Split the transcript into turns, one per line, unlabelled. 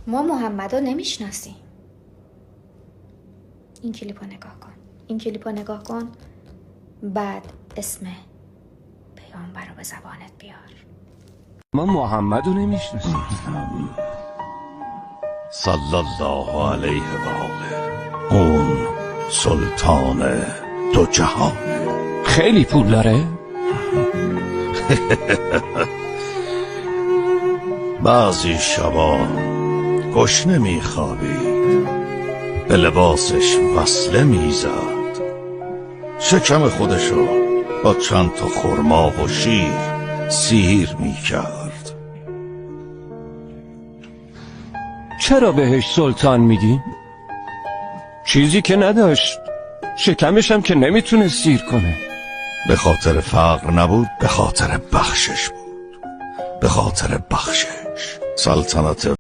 ما محمد رو نمیشناسیم. این کلیپ رو نگاه کن، این کلیپ رو نگاه کن، بعد اسم پیامبر رو به زبانت بیار.
ما محمد رو نمیشناسیم.
صلی الله علیه و آله. اون سلطان دو جهانه.
خیلی پول داره؟
بعضی شبا گشنه میخوابید، به لباسش وصله میزد، شکم خودشو با چند تا خرما و شیر سیر میکرد.
چرا بهش سلطان میگی؟ چیزی که نداشت، شکمش هم که نمیتونه سیر کنه.
به خاطر فقر نبود، به خاطر بخشش بود. به خاطر بخشش سلطنت